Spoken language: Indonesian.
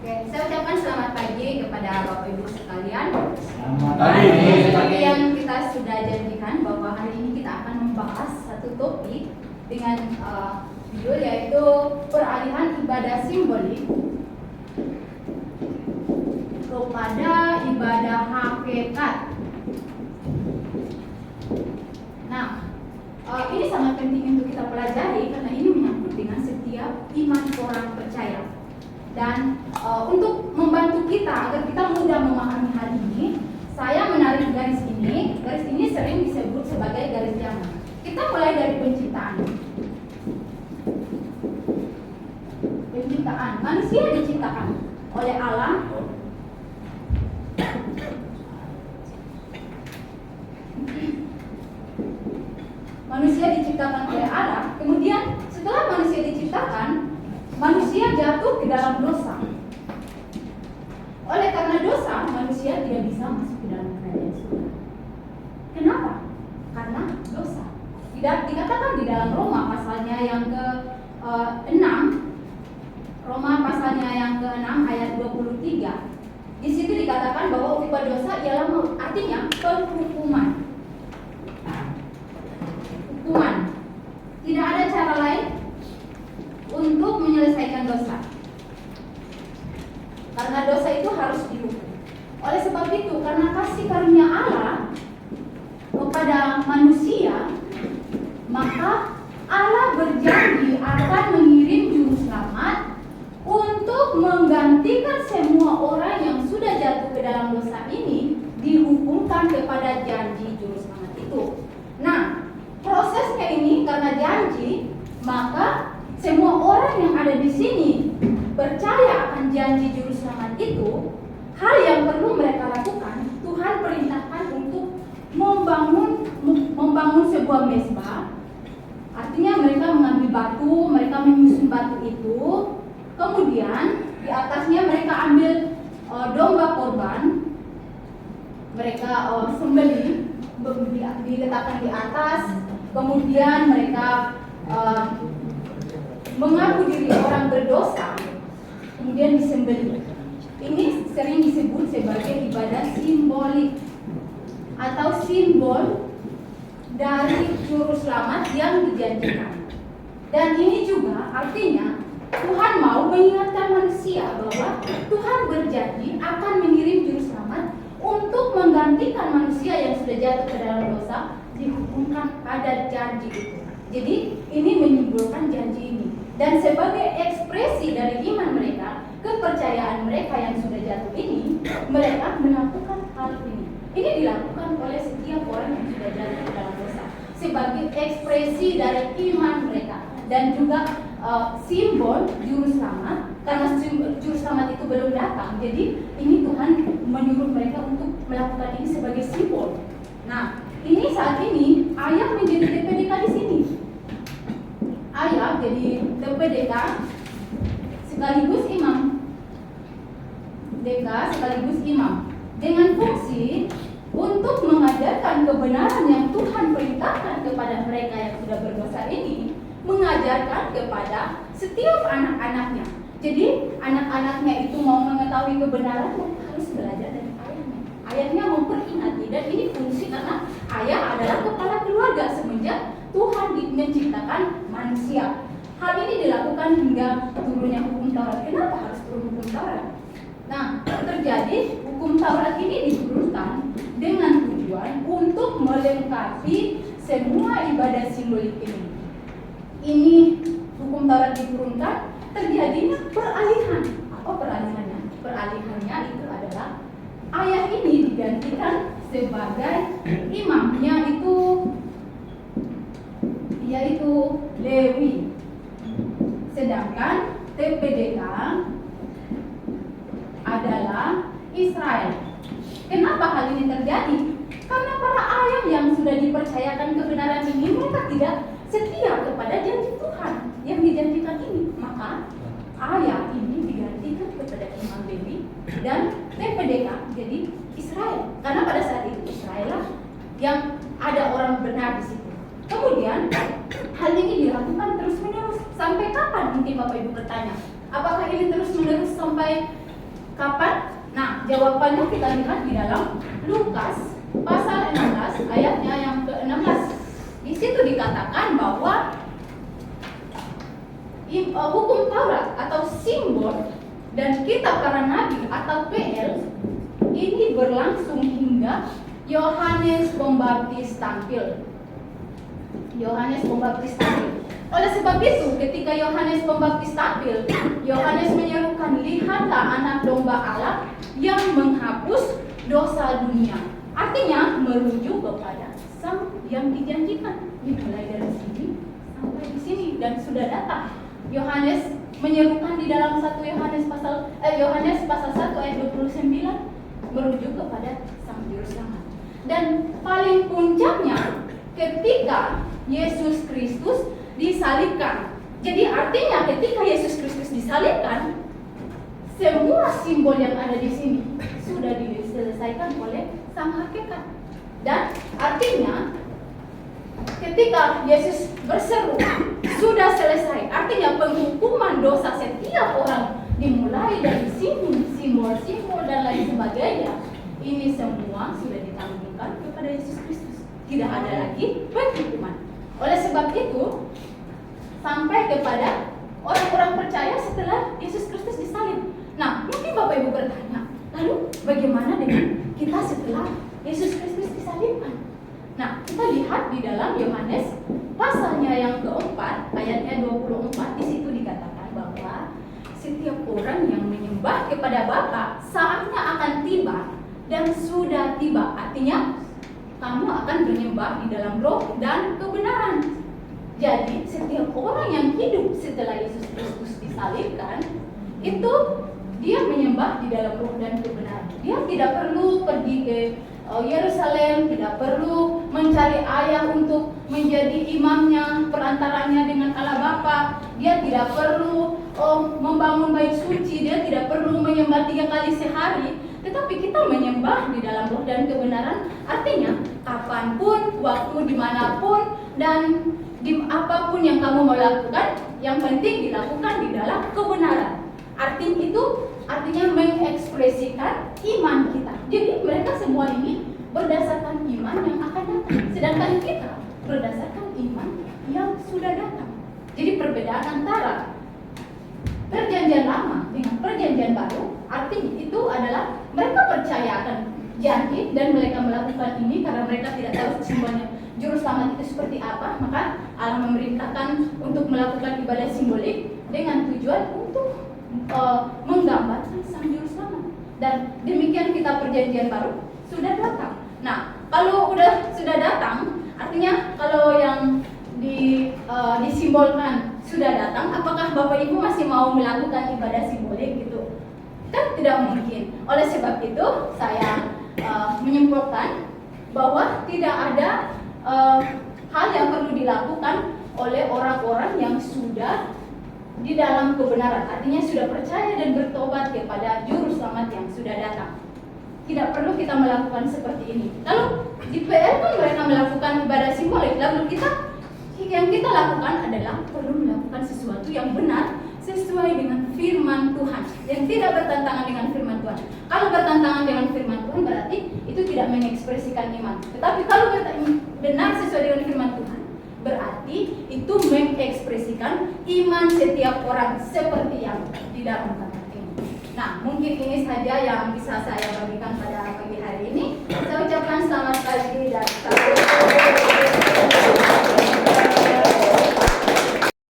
Oke, saya ucapkan selamat pagi kepada Bapak Ibu sekalian. Selamat pagi. Seperti yang kita sudah janjikan bahwa hari ini kita akan membahas satu topik dengan judul yaitu peralihan ibadah simbolik kepada ibadah hakikat. Nah, ini sangat penting untuk kita pelajari karena ini menyangkut dengan setiap iman orang percaya. Dan untuk membantu kita agar kita mudah memahami hal ini, saya menarik garis ini. Garis ini sering disebut sebagai garis zaman. Kita mulai dari penciptaan. Penciptaan, manusia diciptakan oleh Allah. Manusia diciptakan oleh Allah. Kemudian setelah manusia diciptakan, manusia jatuh ke dalam dosa. Oleh karena dosa, manusia tidak bisa masuk ke dalam kerajaan surga. Kenapa? Karena dosa. Tidak dikatakan di dalam Roma pasalnya yang ke-6, Roma pasalnya yang ke-6 ayat 23. Di situ dikatakan bahwa upah dosa ialah artinya penghukuman. Hukuman. Tidak ada cara lain untuk menyelesaikan dosa. Karena dosa itu harus dihukum. Oleh sebab itu, karena kasih karunia Allah kepada manusia, maka Allah berjanji akan mengirim juru selamat untuk menggantikan semua orang yang sudah jatuh ke dalam dosa ini dihukumkan kepada janji juru selamat itu. Nah, prosesnya ini karena janji, maka semua orang yang ada di sini percaya akan janji juru selamat itu. Hal yang perlu mereka lakukan, Tuhan perintahkan untuk membangun sebuah mezbah. Artinya mereka mengambil batu, mereka menyusun batu itu. Kemudian di atasnya mereka ambil domba korban. Mereka sembelih, diletakkan di atas. Kemudian mereka mengaku diri orang berdosa, kemudian disembelih. Ini sering disebut sebagai ibadah simbolik atau simbol dari juru selamat yang dijanjikan. Dan ini juga artinya Tuhan mau mengingatkan manusia bahwa Tuhan berjanji akan mengirim juru selamat untuk menggantikan manusia yang sudah jatuh ke dalam dosa dihukumkan pada janji itu. Jadi ini menyimbolkan janji ini. Dan sebagai ekspresi dari iman mereka, kepercayaan mereka yang sudah jatuh ini, mereka melakukan hal ini. Ini dilakukan oleh setiap orang yang sudah jatuh ke dalam dosa sebagai ekspresi dari iman mereka. Dan juga simbol juru selamat, karena juru selamat itu belum datang. Jadi ini Tuhan menyuruh mereka untuk melakukan ini sebagai simbol. Nah, ini saat ini ayah menjadi TPDK di sini. Ayah jadi TPDK sekaligus imam. DK sekaligus imam dengan fungsi untuk mengajarkan kebenaran yang Tuhan perintahkan kepada mereka yang sudah berdosa ini, mengajarkan kepada setiap anak-anaknya. Jadi anak-anaknya itu mau mengetahui kebenaran, mereka harus belajar dari ayahnya. Ayahnya memperingati, dan ini fungsi karena ayah adalah kepala keluarga semenjak Tuhan menciptakan manusia. Hal ini dilakukan hingga turunnya hukum Taurat. Kenapa harus turun hukum Taurat? Nah, terjadi hukum Taurat ini diturunkan dengan tujuan untuk melengkapi semua ibadah simbolik ini. Ini hukum Taurat diturunkan, terjadinya peralihan. Apa peralihannya? Peralihannya itu adalah ayah ini digantikan sebagai imamnya yaitu Lewi. Sedangkan TPDK adalah Israel. Kenapa hal ini terjadi? Karena para ayah yang sudah dipercayakan kebenaran ini, mereka tidak setia kepada janji Tuhan yang dijanjikan ini. Maka ayah ini digantikan kepada Imam Lewi dan TPDK jadi Israel. Karena pada saat itu Israel lah yang ada orang benar di situ. Kemudian hal ini dilakukan terus menerus. Sampai kapan? Mungkin Bapak Ibu bertanya. Apakah ini terus menerus sampai Kapan? Nah, jawabannya kita lihat di dalam Lukas pasal 16 ayatnya yang ke-16. Di situ dikatakan bahwa hukum Taurat atau simbol dan kitab para nabi atau PL ini berlangsung hingga Yohanes Pembaptis tampil. Yohanes Pembaptis tampil. Oleh sebab itu, ketika Yohanes Pembaptis tampil, Yohanes menyerukan, "Lihatlah anak domba Allah yang menghapus dosa dunia." Artinya merujuk kepada Sang yang dijanjikan. Dimulai dari sini sampai di sini dan sudah datang. Yohanes menyerukan di dalam 1 Yohanes pasal 1 ayat 29 merujuk kepada Sang Juru Selamat. Dan paling puncaknya ketika Yesus Kristus disalibkan. Jadi artinya ketika Yesus Kristus disalibkan, semua simbol yang ada di sini sudah diselesaikan oleh Sang Hakikat. Dan artinya ketika Yesus berseru, sudah selesai. Artinya penghukuman dosa setiap orang dimulai dari sini, simbol-simbol dan lain sebagainya. Ini semua sudah ditanggungkan kepada Yesus Kristus. Tidak ada lagi penghukuman. Oleh sebab itu, sampai kepada orang-orang percaya setelah Yesus Kristus disalib. Nah, mungkin Bapak Ibu bertanya, lalu bagaimana dengan kita setelah Yesus Kristus disalibkan? Nah, kita lihat di dalam Yohanes pasalnya yang keempat, ayatnya 24, di situ dikatakan bahwa setiap orang yang menyembah kepada Bapa, saatnya akan tiba dan sudah tiba. Artinya, kamu akan menyembah di dalam roh dan kebenaran. Jadi setiap orang yang hidup setelah Yesus Kristus disalibkan, itu dia menyembah di dalam roh dan kebenaran. Dia tidak perlu pergi ke Yerusalem, tidak perlu mencari ayah untuk menjadi imamnya, perantaranya dengan Allah Bapa. Dia tidak perlu membangun bait suci, dia tidak perlu menyembah 3 kali sehari. Tetapi kita menyembah di dalam roh dan kebenaran, artinya kapanpun, waktu dimanapun, dan apapun yang kamu mau lakukan, yang penting dilakukan di dalam kebenaran. Artinya mengekspresikan iman kita. Jadi mereka semua ini berdasarkan iman yang akan datang, sedangkan kita berdasarkan iman yang sudah datang. Jadi perbedaan antara perjanjian lama dengan perjanjian baru, artinya itu adalah mereka percaya akan janji dan mereka melakukan ini karena mereka tidak tahu sesungguhnya juru selamat itu seperti apa. Maka Allah memerintahkan untuk melakukan ibadah simbolik dengan tujuan untuk menggambarkan Sang Juru Selamat. Dan demikian kita perjanjian baru sudah datang. Nah, kalau sudah datang, artinya kalau yang disimbolkan sudah datang, apakah Bapak Ibu masih mau melakukan ibadah simbolik gitu? Kan tidak mungkin. Oleh sebab itu saya menyimpulkan bahwa tidak ada hal yang perlu dilakukan oleh orang-orang yang sudah di dalam kebenaran, artinya sudah percaya dan bertobat kepada Juru Selamat yang sudah datang. Tidak perlu kita melakukan seperti ini. Lalu di PL kan mereka melakukan ibadah simbolik, lalu yang kita lakukan adalah perlu melakukan sesuatu yang benar sesuai dengan firman Tuhan, yang tidak bertentangan dengan firman Tuhan. Kalau bertentangan dengan firman Tuhan berarti itu tidak mengekspresikan iman. Tetapi kalau benar sesuai dengan firman Tuhan, berarti itu mengekspresikan iman setiap orang seperti yang di dalam kata ini. Nah, mungkin ini saja yang bisa saya bagikan pada pagi hari ini.